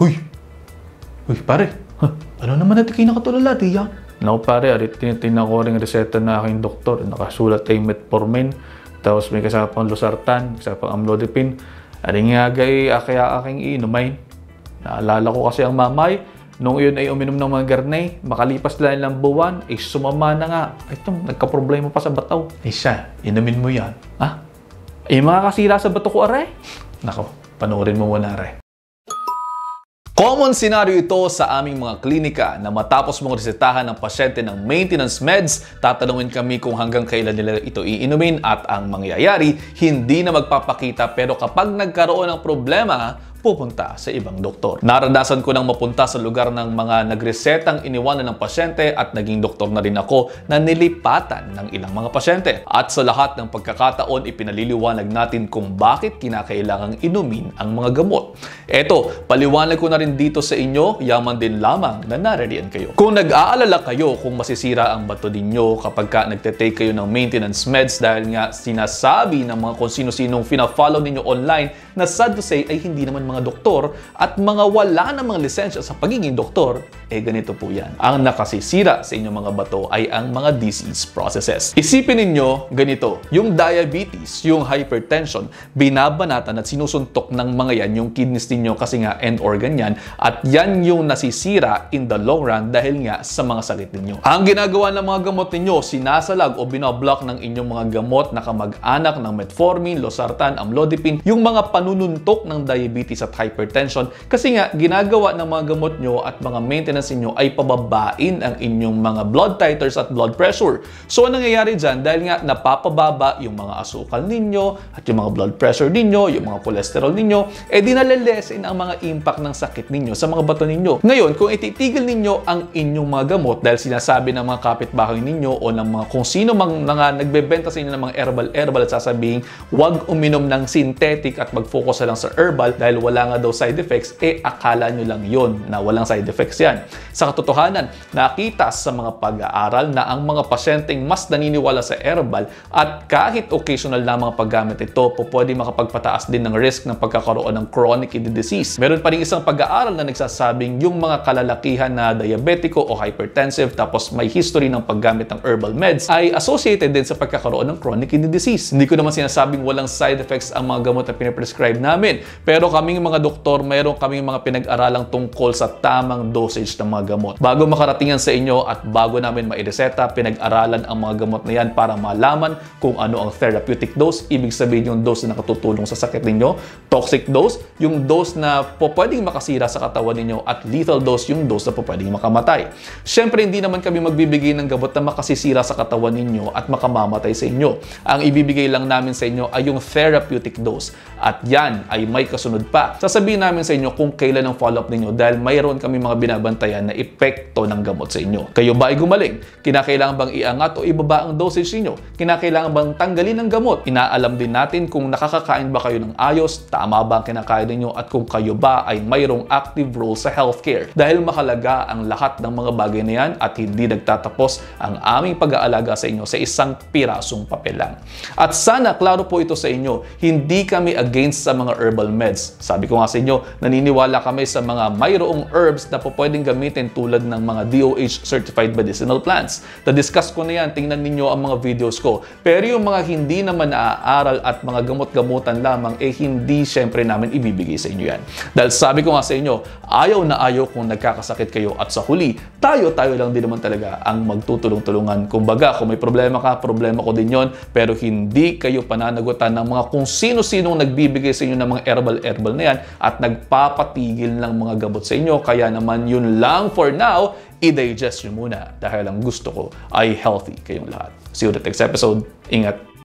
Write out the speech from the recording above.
Huy! Huy, pare. Ano naman natin kayo nakatulala, tiya? Naku pare, arit tinitingnan ko rin reseta na aking doktor. Nakasulat ay metformin, tapos may kasapang losartan, kasapang amlodipine. Aring nga gay, kaya aking iinumain. Naalala ko kasi ang mamay, nung yun ay uminom ng mga garnay, makalipas lang ng buwan, ay sumama na nga. Ito, nagka-problema pa sa bataw. Siya, inumin mo yan. Ha? Makakasira sa bato ko, aray. Nako, panoorin mo muna, aray. Common scenario ito sa aming mga klinika na matapos mong resetahan ng pasyente ng maintenance meds, tatanungin kami kung hanggang kailan nila ito iinumin at ang mangyayari, hindi na magpapakita pero kapag nagkaroon ng problema, pupunta sa ibang doktor. Naranasan ko nang mapunta sa lugar ng mga nagresetang iniwanan ng pasyente at naging doktor na rin ako na nilipatan ng ilang mga pasyente. At sa lahat ng pagkakataon, ipinaliliwanag natin kung bakit kinakailangang inumin ang mga gamot. Eto, paliwanag ko na rin dito sa inyo, yaman din lamang na naririyan kayo. Kung nag-aalala kayo kung masisira ang bato ninyo kapag ka nagte-take kayo ng maintenance meds dahil nga sinasabi ng mga kung sino-sinong fina-follow ninyo online na sad to say ay hindi naman mga doktor at mga wala na mga lisensya sa pagiging doktor, ganito po yan. Ang nakasisira sa inyong mga bato ay ang mga disease processes. Isipin ninyo ganito, yung diabetes, yung hypertension, binabanatan at sinusuntok ng mga yan yung kidneys ninyo kasi nga end organ yan at yan yung nasisira in the long run dahil nga sa mga sakit ninyo. Ang ginagawa ng mga gamot ninyo, sinasalag o binablock ng inyong mga gamot na kamag-anak ng metformin, losartan, amlodipine, yung mga panununtok ng diabetes at hypertension kasi nga ginagawa ng mga gamot nyo at mga maintenance niyo ay pababain ang inyong mga blood titers at blood pressure. So, ang nangyayari dyan, dahil nga napapababa yung mga asukal ninyo at yung mga blood pressure ninyo, yung mga cholesterol ninyo, dinalalesin ang mga impact ng sakit ninyo sa mga bato ninyo. Ngayon, kung ititigil ninyo ang inyong mga gamot dahil sinasabi ng mga kapitbahay ninyo o ng mga kung sino mga nagbebenta sa inyo ng mga herbal at sasabihin, huwag uminom ng synthetic at mag-focus lang sa herbal dahil wala nga daw side effects, akala nyo lang yon na walang side effects yan. Sa katotohanan, nakita sa mga pag-aaral na ang mga pasyenteng mas naniniwala sa herbal at kahit occasional na mga paggamit ito, pwede makapagpataas din ng risk ng pagkakaroon ng chronic kidney disease. Meron pa rin isang pag-aaral na nagsasabing yung mga kalalakihan na diabetiko o hypertensive tapos may history ng paggamit ng herbal meds ay associated din sa pagkakaroon ng chronic kidney disease. Hindi ko naman sinasabing walang side effects ang mga gamot na pinaprescribe namin, pero kaming mga doktor, mayroon kaming mga pinag-aralang tungkol sa tamang dosage ng mga gamot. Bago makarating yan sa inyo at bago namin maireseta, pinag-aralan ang mga gamot na yan para malaman kung ano ang therapeutic dose, ibig sabihin yung dose na nakatutulong sa sakit ninyo, toxic dose, yung dose na pwedeng makasira sa katawan ninyo, at lethal dose, yung dose na pwedeng makamatay. Siyempre, hindi naman kami magbibigay ng gamot na makasisira sa katawan ninyo at makamamatay sa inyo. Ang ibibigay lang namin sa inyo ay yung therapeutic dose at yan ay may kasunod pa. Sasabihin namin sa inyo kung kailan ang follow-up ninyo dahil mayroon kami mga binabantayan na epekto ng gamot sa inyo. Kayo ba ay gumaling? Kinakailangan bang iangat o ibaba ang dosage niyo? Kinakailangan bang tanggalin ang gamot? Inaalam din natin kung nakakakain ba kayo ng ayos, tama ba ang kinakain ninyo at kung kayo ba ay mayroong active role sa healthcare. Dahil mahalaga ang lahat ng mga bagay na yan at hindi nagtatapos ang aming pag-aalaga sa inyo sa isang pirasong papel lang. At sana klaro po ito sa inyo, hindi kami against sa mga herbal meds. Sabi ko nga sa inyo, naniniwala kami sa mga mayroong herbs na pwedeng gamitin tulad ng mga DOH certified medicinal plants. Na-discuss ko na yan, tingnan ninyo ang mga videos ko. Pero yung mga hindi naman naaaral at mga gamot-gamutan lamang, hindi syempre namin ibibigay sa inyo yan. Dahil sabi ko nga sa inyo, ayaw na ayaw kung nagkakasakit kayo at sa huli, tayo lang din naman talaga ang magtutulong-tulungan. Kumbaga, kung may problema ka, problema ko din yon, pero hindi kayo pananagutan ng mga kung sino-sinong nagbibigay sa inyo ng mga herbal na yan at nagpapatigil ng mga gamot sa inyo. Kaya naman yun lang for now, i-digest nyo muna dahil ang gusto ko ay healthy kayong lahat. See you in the next episode. Ingat!